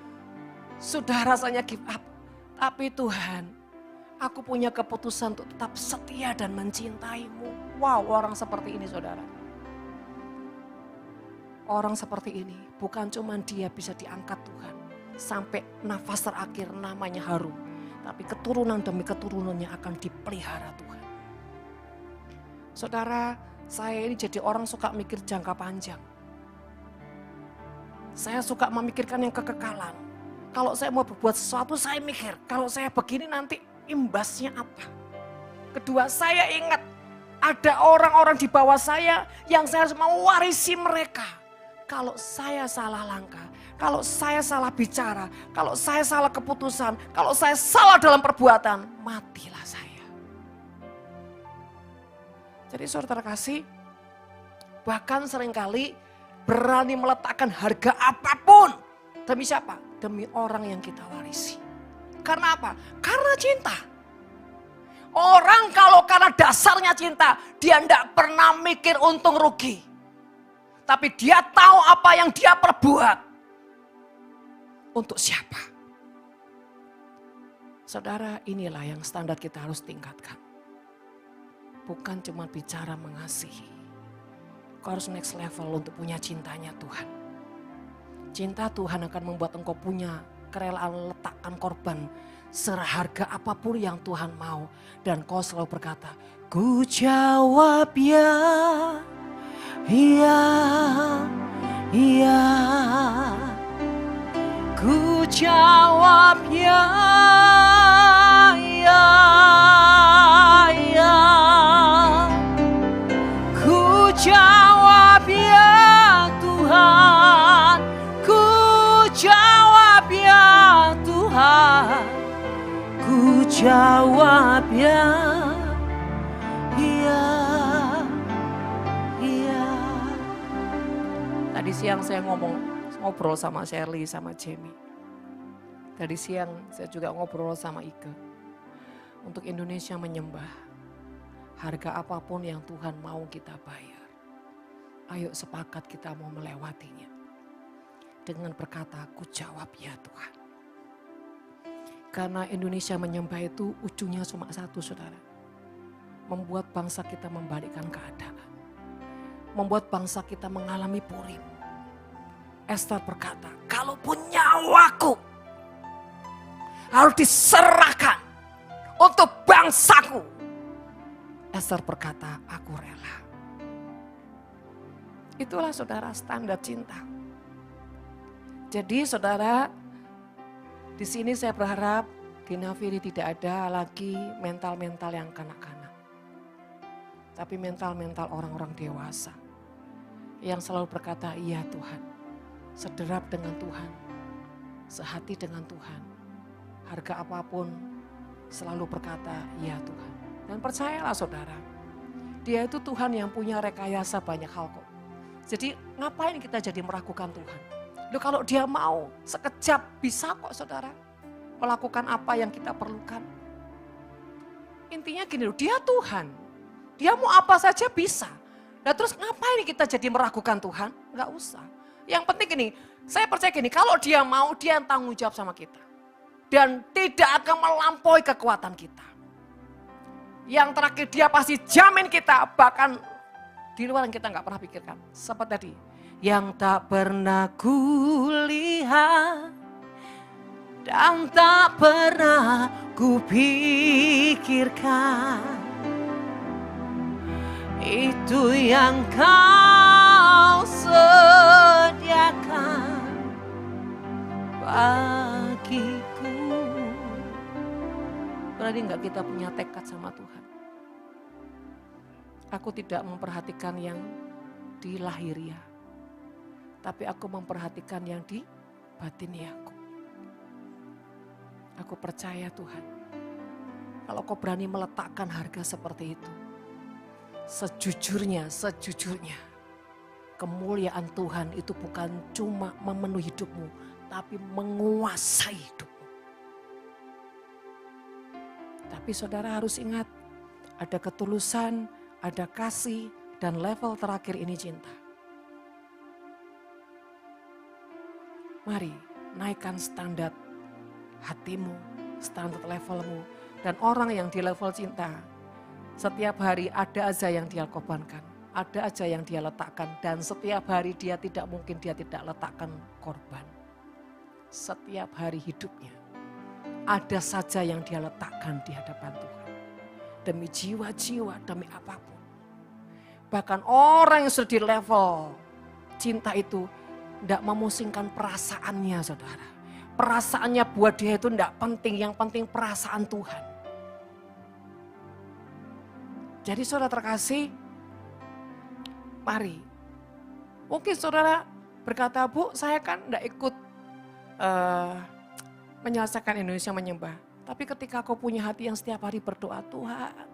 sudah rasanya give up. Tapi Tuhan, aku punya keputusan untuk tetap setia dan mencintaimu. Wow, orang seperti ini saudara. Orang seperti ini bukan cuma dia bisa diangkat Tuhan. Sampai nafas terakhir namanya harum. Tapi keturunan demi keturunannya akan dipelihara Tuhan. Saudara, saya ini jadi orang suka mikir jangka panjang. Saya suka memikirkan yang kekekalan. Kalau saya mau berbuat sesuatu, saya mikir. Kalau saya begini nanti imbasnya apa? Kedua, saya ingat ada orang-orang di bawah saya yang saya harus mewarisi mereka. Kalau saya salah langkah, kalau saya salah bicara, kalau saya salah keputusan, kalau saya salah dalam perbuatan, matilah saya. Jadi saudara kasih, bahkan seringkali berani meletakkan harga apapun. Demi siapa? Demi orang yang kita warisi. Karena apa? Karena cinta. Orang kalau karena dasarnya cinta, dia tidak pernah mikir untung rugi. Tapi dia tahu apa yang dia perbuat. Untuk siapa? Saudara, inilah yang standar kita harus tingkatkan. Bukan cuma bicara mengasihi. Kau harus next level untuk punya cintanya Tuhan. Cinta Tuhan akan membuat engkau punya kerelaan letakkan korban seharga apapun yang Tuhan mau. Dan kau selalu berkata, ku jawab ya, iya, iya. Ku jawab ya, iya, iya. Ku jawab ya Tuhan, ku jawab ya Tuhan, ku jawab ya, iya, iya. Tadi siang saya ngobrol sama Shirley, sama Jamie. Tadi siang saya juga ngobrol sama Ike. Untuk Indonesia menyembah, harga apapun yang Tuhan mau kita bayar. Ayo sepakat kita mau melewatinya. Dengan berkata, aku jawab ya Tuhan. Karena Indonesia menyembah itu ujungnya cuma satu, saudara. Membuat bangsa kita membalikkan keadaan. Membuat bangsa kita mengalami Purim. Esther berkata, kalaupun nyawaku harus diserahkan untuk bangsaku. Esther berkata, aku rela. Itulah saudara standar cinta. Jadi saudara, di sini saya berharap di Nafiri tidak ada lagi mental-mental yang kanak-kanak. Tapi mental-mental orang-orang dewasa. Yang selalu berkata, iya Tuhan. Sederap dengan Tuhan. Sehati dengan Tuhan. Harga apapun selalu berkata, iya Tuhan. Dan percayalah saudara, dia itu Tuhan yang punya rekayasa banyak hal kok. Jadi ngapain kita jadi meragukan Tuhan? Loh, kalau dia mau sekejap bisa kok saudara melakukan apa yang kita perlukan. Intinya gini loh, dia Tuhan. Dia mau apa saja bisa. Nah terus ngapain kita jadi meragukan Tuhan? Enggak usah. Yang penting gini, saya percaya gini, kalau dia mau dia tanggung jawab sama kita. Dan tidak akan melampaui kekuatan kita. Yang terakhir dia pasti jamin kita, bahkan di luar yang kita nggak pernah pikirkan. Seperti tadi, yang tak pernah kulihat dan tak pernah kupikirkan, itu yang kau sediakan bagiku. Berarti enggak kita punya tekad sama Tuhan. Aku tidak memperhatikan yang di lahiriah, tapi aku memperhatikan yang di batiniaku. Aku percaya Tuhan, kalau kau berani meletakkan harga seperti itu, sejujurnya, kemuliaan Tuhan itu bukan cuma memenuhi hidupmu, tapi menguasai hidupmu. Tapi saudara harus ingat, ada ketulusan, ada kasih, dan level terakhir ini cinta. Mari naikkan standar hatimu, standar levelmu, dan orang yang di level cinta, setiap hari ada aja yang dia korbankan, ada aja yang dia letakkan, dan setiap hari dia tidak mungkin dia tidak letakkan korban. Setiap hari hidupnya, ada saja yang dia letakkan di hadapan Tuhan. Demi jiwa-jiwa, demi apapun. Bahkan orang yang sudah di level cinta itu tidak memusingkan perasaannya saudara. Perasaannya buat dia itu tidak penting, yang penting perasaan Tuhan. Jadi saudara terkasih, mari. Mungkin saudara berkata, Bu saya kan tidak ikut menyelesaikan Indonesia menyembah. Tapi ketika kau punya hati yang setiap hari berdoa, Tuhan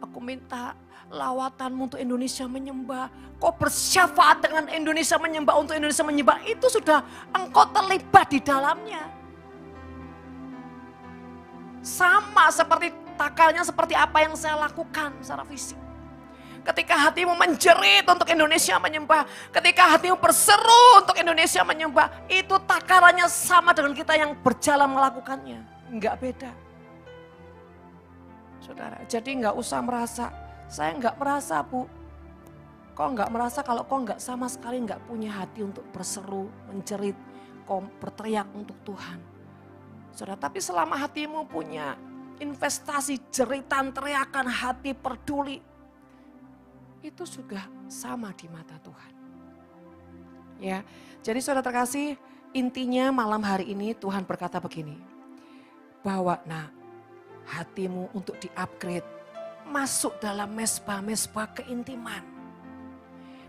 Aku minta lawatanmu untuk Indonesia menyembah. Kau bersyafaat dengan Indonesia menyembah, untuk Indonesia menyembah. Itu sudah engkau terlibat di dalamnya. Sama seperti takalnya, seperti apa yang saya lakukan secara fisik. Ketika hatimu menjerit untuk Indonesia menyembah, ketika hatimu berseru untuk Indonesia menyembah, itu takarannya sama dengan kita yang berjalan melakukannya. Enggak beda. Saudara, jadi enggak usah merasa, saya enggak merasa Bu. Kau enggak merasa kalau kau enggak sama sekali enggak punya hati untuk berseru, menjerit, kau berteriak untuk Tuhan. Saudara, tapi selama hatimu punya investasi jeritan, teriakan, hati peduli, itu sudah sama di mata Tuhan. Ya, jadi saudara terkasih, intinya malam hari ini Tuhan berkata begini, bahwa hatimu untuk di-upgrade, masuk dalam mesbah-mesbah keintiman.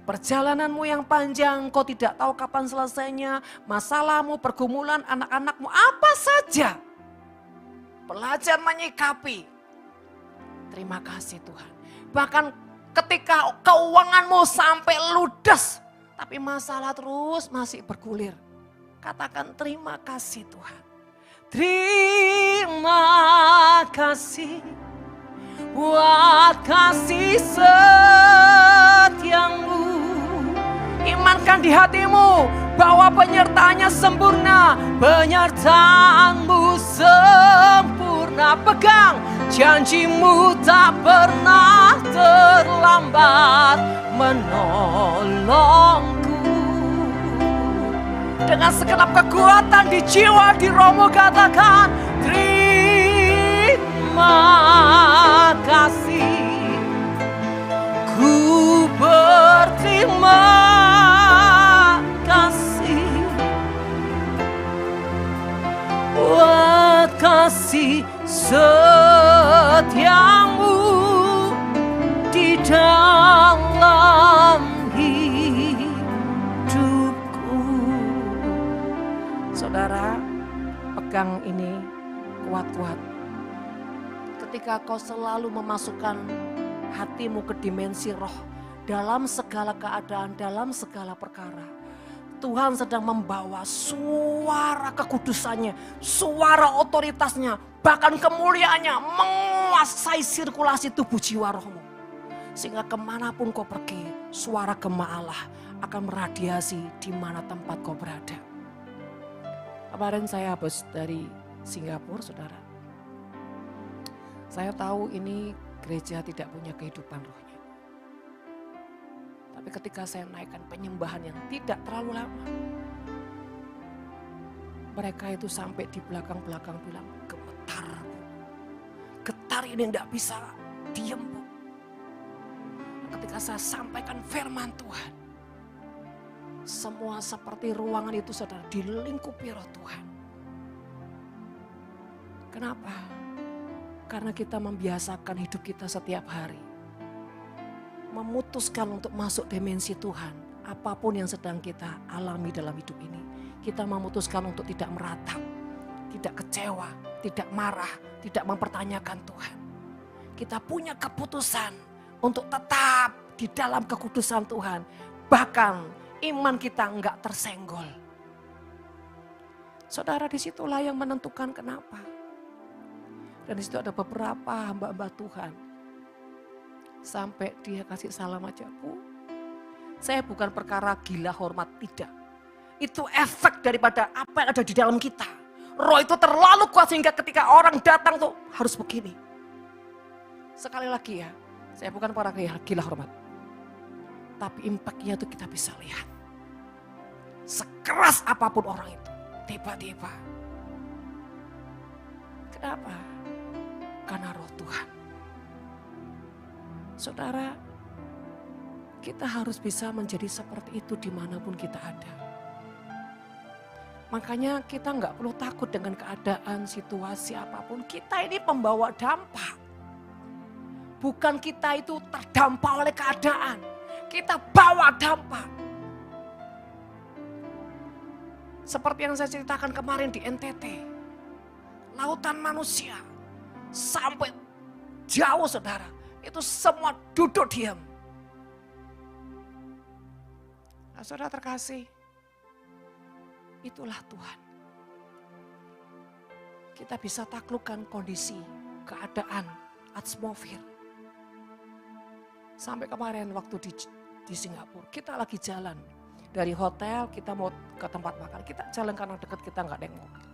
Perjalananmu yang panjang, kau tidak tahu kapan selesainya, masalahmu, pergumulan anak-anakmu, apa saja. Belajar menyikapi. Terima kasih Tuhan. Bahkan ketika keuanganmu sampai ludes, tapi masalah terus masih bergulir. Katakan terima kasih Tuhan. Terima kasih buat kasih setiamu. Imankan di hatimu bahwa penyertaannya sempurna, penyertaanmu sempurna. Pegang janjimu, tak pernah terlambat menolongku. Dengan segenap kekuatan di jiwa, di rohmu katakan terima kasih. Ku berterima kasih buat kasih setiamu di dalam hidupku. Saudara, pegang ini kuat-kuat. Ketika kau selalu memasukkan hatimu ke dimensi roh, dalam segala keadaan, dalam segala perkara, Tuhan sedang membawa suara kekudusannya, suara otoritasnya, bahkan kemuliaannya menguasai sirkulasi tubuh jiwa rohmu. Sehingga kemanapun kau pergi, suara gema Allah akan meradiasi di mana tempat kau berada. Kemarin saya habis dari Singapura, saudara. Saya tahu ini gereja tidak punya kehidupan rohnya. Tapi ketika saya naikkan penyembahan yang tidak terlalu lama, mereka itu sampai di belakang-belakang bilang, gemetar Bu. Getar ini tidak bisa diam Bu. Ketika saya sampaikan firman Tuhan, semua seperti ruangan itu saudara dilingkupi roh Tuhan. Kenapa? Karena kita membiasakan hidup kita setiap hari. Memutuskan untuk masuk dimensi Tuhan. Apapun yang sedang kita alami dalam hidup ini. Kita memutuskan untuk tidak meratap. Tidak kecewa, tidak marah, tidak mempertanyakan Tuhan. Kita punya keputusan untuk tetap di dalam kekudusan Tuhan. Bahkan iman kita enggak tersenggol. Saudara, disitulah yang menentukan kenapa. Dan disitu ada beberapa hamba-hamba Tuhan. Sampai dia kasih salam aja, Bu. Saya bukan perkara gila hormat, tidak. Itu efek daripada apa yang ada di dalam kita. Roh itu terlalu kuat sehingga ketika orang datang tuh harus begini. Sekali lagi ya, saya bukan perkara gila hormat. Tapi impactnya itu kita bisa lihat. Sekeras apapun orang itu, tiba-tiba. Kenapa? Karena roh Tuhan. Saudara, kita harus bisa menjadi seperti itu dimanapun kita ada. Makanya kita nggak perlu takut dengan keadaan, situasi apapun. Kita ini pembawa dampak. Bukan kita itu terdampak oleh keadaan. Kita bawa dampak. Seperti yang saya ceritakan kemarin di NTT. Lautan manusia. Sampai jauh saudara. Itu semua duduk diam. Nah, saudara terkasih, itulah Tuhan. Kita bisa taklukkan kondisi, keadaan, atmosfer. Sampai kemarin waktu di Singapura, kita lagi jalan. Dari hotel kita mau ke tempat makan, kita jalan karena dekat, kita nggak ada yang mobil.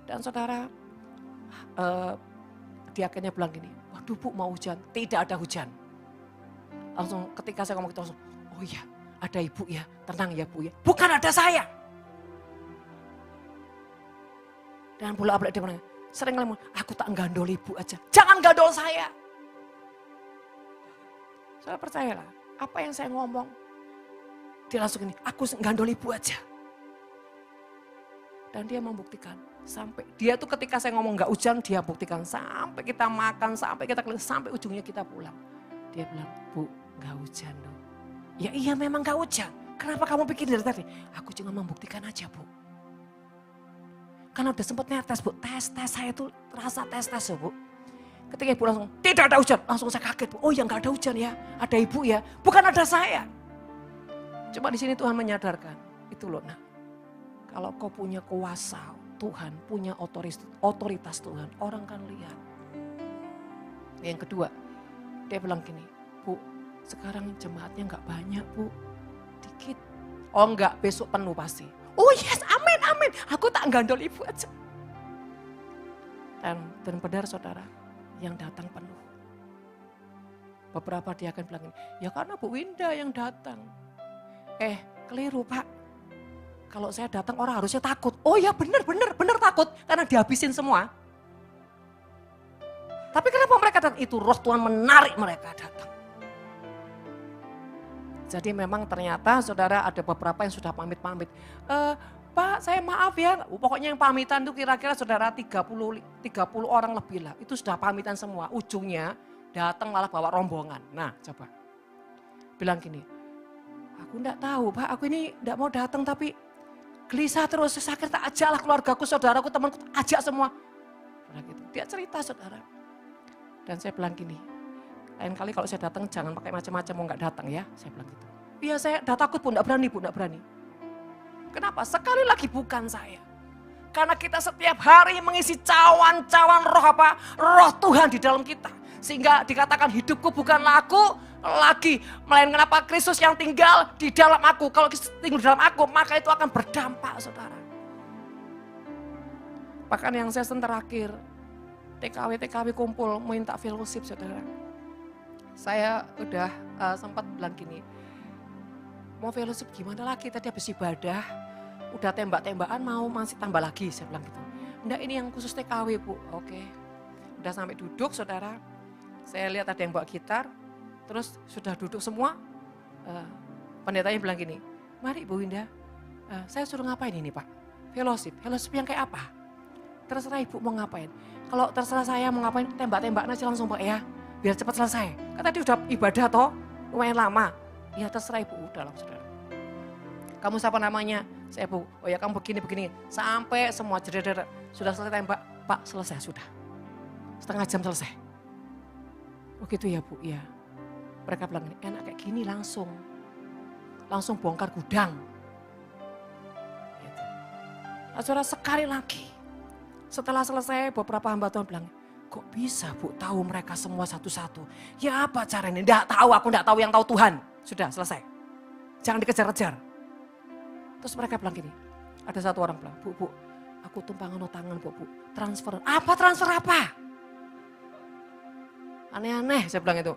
Dan saudara, dia akhirnya bilang gini, waduh Bu mau hujan, tidak ada hujan. Langsung ketika saya ngomong gitu langsung, oh iya ada Ibu ya, tenang ya Bu ya, bukan ada saya. Dan bolak-balik dia bilang, sering ngomong, aku tak gandol Ibu aja, jangan gandol saya. Saya percayalah, apa yang saya ngomong, dia langsung ini, aku gandol Ibu aja. Dan dia membuktikan, sampai dia tuh ketika saya ngomong gak hujan, dia buktikan sampai kita makan, sampai kita keliling, sampai ujungnya kita pulang. Dia bilang, Bu gak hujan loh. Ya iya memang gak hujan, kenapa kamu pikir dari tadi? Aku cuma membuktikan aja Bu. Karena udah sempat netes Bu, tes saya tuh rasa tes ya Bu. Ketika Ibu langsung, tidak ada hujan, langsung saya kaget Bu. Oh ya gak ada hujan ya, ada Ibu ya, bukan ada saya. Cuma di sini Tuhan menyadarkan, itu loh nak. Kalau kau punya kuasa Tuhan, punya otoritas Tuhan, orang kan lihat. Yang kedua, dia bilang gini, Bu, sekarang jemaatnya gak banyak Bu, dikit. Oh enggak, besok penuh pasti. Oh yes, amin, aku tak gandol Ibu aja. Dan benar saudara, yang datang penuh. Beberapa dia akan bilang gini, ya karena Bu Winda yang datang. Keliru Pak. Kalau saya datang orang harusnya takut. Oh ya benar takut. Karena dihabisin semua. Tapi kenapa mereka datang? Itu roh Tuhan menarik mereka datang. Jadi memang ternyata saudara ada beberapa yang sudah pamit-pamit. Pak saya maaf ya. Pokoknya yang pamitan itu kira-kira saudara 30 orang lebih lah. Itu sudah pamitan semua. Ujungnya datang malah bawa rombongan. Nah coba. Bilang gini. Aku enggak tahu Pak, aku ini enggak mau datang tapi gelisah terus, saya kira tak ajaklah keluargaku, saudaraku, temanku, ajak semua. Gitu. Dia cerita saudara. Dan saya bilang gini, lain kali kalau saya datang jangan pakai macam-macam mau enggak datang ya. Saya bilang gitu. Iya saya udah takut Bu, enggak berani Bu, enggak berani. Kenapa? Sekali lagi bukan saya. Karena kita setiap hari mengisi cawan-cawan roh apa? Roh Tuhan di dalam kita. Sehingga dikatakan hidupku bukanlah aku lagi, melainkan apa Kristus yang tinggal di dalam aku. Kalau Kristus tinggal di dalam aku, maka itu akan berdampak saudara. Bahkan yang sesi terakhir, TKW kumpul minta fellowship saudara. Saya udah sempat bilang gini, mau fellowship gimana lagi, tadi habis ibadah, udah tembak-tembakan mau masih tambah lagi, saya bilang gitu. Enggak ini yang khusus TKW Bu, oke. Udah sampai duduk saudara, saya lihat ada yang bawa gitar, terus sudah duduk semua, pendetanya bilang gini, mari Bu Winda, saya suruh ngapain ini Pak? Fellowship yang kayak apa? Terserah Ibu mau ngapain. Kalau terserah saya mau ngapain, tembak-tembakan aja langsung Pak ya, biar cepat selesai. Kan tadi udah ibadah toh, lumayan lama. Ya terserah Ibu, udah lah saudara. Kamu siapa namanya? Saya Bu, oh ya kamu begini. Sampai semua jeder sudah selesai tembak, Pak selesai sudah. Setengah jam selesai. Oh gitu ya Bu, ya. Mereka bilang enak kayak gini langsung bongkar gudang. Gitu. Nah, saudara sekali lagi, setelah selesai beberapa hamba Tuhan bilang, kok bisa Bu tahu mereka semua satu-satu? Ya apa caranya? Aku enggak tahu, yang tahu Tuhan. Sudah selesai. Jangan dikejar-kejar. Terus mereka bilang gini, ada satu orang bilang, Bu, aku tumpangan tangan Bu, transfer. Apa transfer apa? Aneh-aneh saya bilang itu.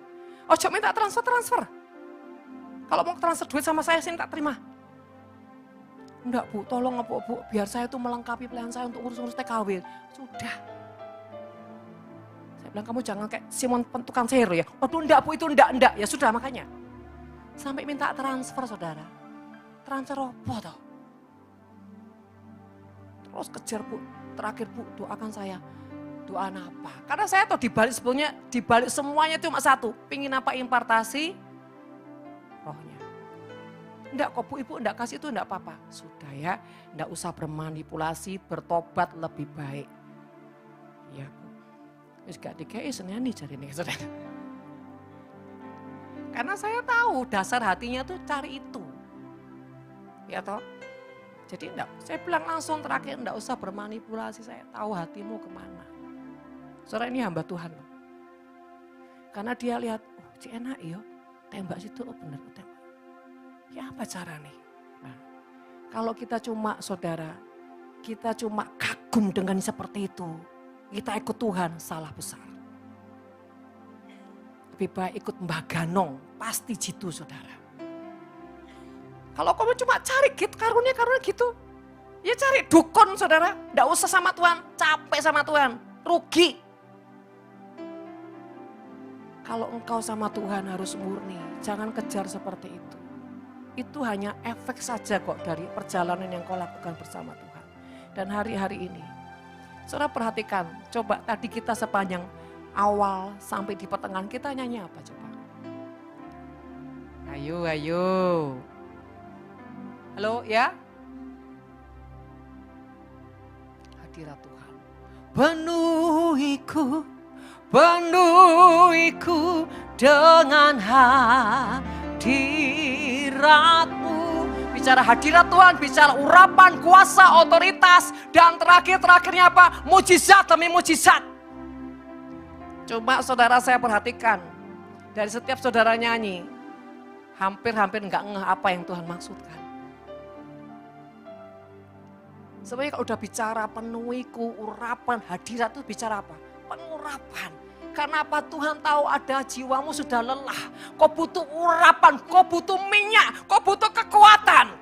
Ojo minta transfer. Kalau mau transfer duit sama saya tak terima. Enggak Bu, tolong Bu, biar saya itu melengkapi pelayan saya untuk urus-urus TKW. Sudah. Saya bilang kamu jangan kayak Simon tukang sihir ya. Waduh enggak Bu, itu enggak. Ya sudah makanya. Sampai minta transfer saudara. Transfer apa toh? Terus kejar Bu, terakhir Bu doakan saya. Doaan apa? Karena saya tahu dibalik semuanya cuma satu. Pingin apa impartasi rohnya. Enggak kok Bu, Ibu enggak kasih itu enggak apa-apa. Sudah ya, enggak usah bermanipulasi, bertobat lebih baik. Ya Bu. Terus gak dikei seneni jadi nih saudara. Karena saya tahu dasar hatinya tuh cari itu. Ya toh? Jadi enggak, saya bilang langsung terakhir enggak usah bermanipulasi, saya tahu hatimu kemana. Saudara ini hamba Tuhan loh. Karena dia lihat, oh enak ya, tembak situ, oh benar tembak. Ya apa cara nih? Nah, kalau kita cuma saudara, kita cuma kagum dengan seperti itu, kita ikut Tuhan, salah besar. Lebih baik ikut Mbah Ganong, pasti jitu saudara. Kalau kamu cuma cari karunia gitu, ya cari dukun saudara, enggak usah sama Tuhan, capek sama Tuhan, rugi. Kalau engkau sama Tuhan harus murni, jangan kejar seperti itu. Itu hanya efek saja kok dari perjalanan yang kau lakukan bersama Tuhan. Dan hari-hari ini, saudara perhatikan, coba tadi kita sepanjang awal sampai di pertengahan kita nyanyi apa coba? Ayo, ayo. Halo ya? Hadirat Tuhan. Penuhiku dengan hadirat-Mu. Bicara hadirat Tuhan, bicara urapan, kuasa, otoritas. Dan terakhirnya apa? Mujizat demi mujizat. Coba saudara saya perhatikan. Dari setiap saudara nyanyi, hampir enggak ngeh apa yang Tuhan maksudkan. Sebenarnya kalau udah bicara penuhiku, urapan, hadirat itu bicara apa? Pengurapan. Karena apa? Tuhan tahu ada jiwamu sudah lelah. Kau butuh urapan, kau butuh minyak, kau butuh kekuatan.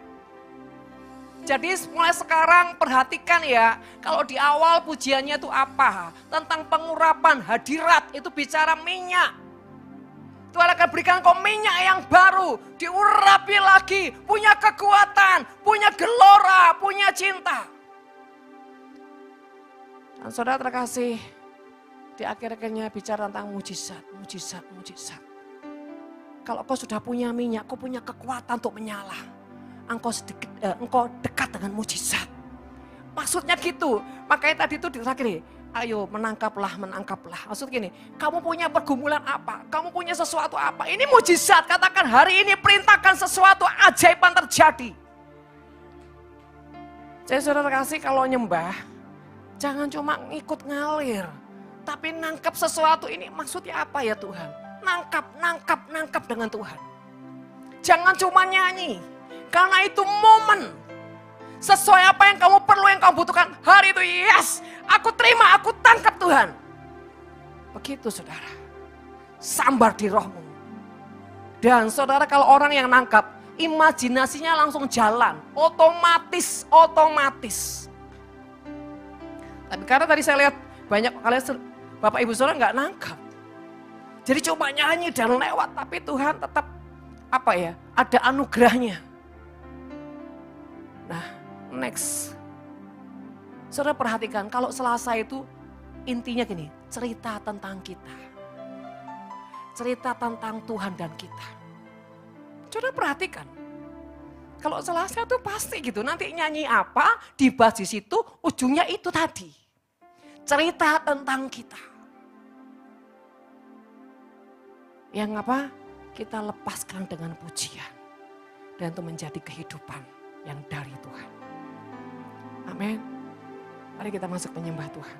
Jadi mulai sekarang perhatikan ya, kalau di awal pujiannya itu apa? Tentang pengurapan, hadirat, itu bicara minyak. Tuhan akan berikan kau minyak yang baru, diurapi lagi, punya kekuatan, punya gelora, punya cinta. Dan saudara terkasih, di akhir-akhirnya bicara tentang mujizat. Kalau kau sudah punya minyak, kau punya kekuatan untuk menyala. Engkau dekat dengan mujizat. Maksudnya gitu. Makanya tadi itu terakhir, ayo menangkaplah. Maksud gini, kamu punya pergumulan apa? Kamu punya sesuatu apa? Ini mujizat, katakan hari ini perintahkan sesuatu ajaiban terjadi. Jadi saudara terkasih kalau nyembah, jangan cuma ngikut ngalir. Tapi nangkap sesuatu ini maksudnya apa ya Tuhan? Nangkap dengan Tuhan. Jangan cuma nyanyi. Karena itu momen. Sesuai apa yang kamu perlu, yang kamu butuhkan. Hari itu yes, aku terima, aku tangkap Tuhan. Begitu saudara. Sambar di rohmu. Dan saudara kalau orang yang nangkap, imajinasinya langsung jalan. Otomatis. Tapi karena tadi saya lihat banyak kalian Bapak Ibu Saudara nggak nangkap. Jadi coba nyanyi dan lewat, tapi Tuhan tetap apa ya? Ada anugerahnya. Nah, next. Saudara perhatikan, kalau Selasa itu intinya gini, cerita tentang kita. Cerita tentang Tuhan dan kita. Saudara perhatikan. Kalau Selasa itu pasti gitu, nanti nyanyi apa, dibahas di situ, ujungnya itu tadi. Cerita tentang kita. Yang apa? Kita lepaskan dengan pujian. Dan itu menjadi kehidupan yang dari Tuhan. Amin. Mari kita masuk menyembah Tuhan.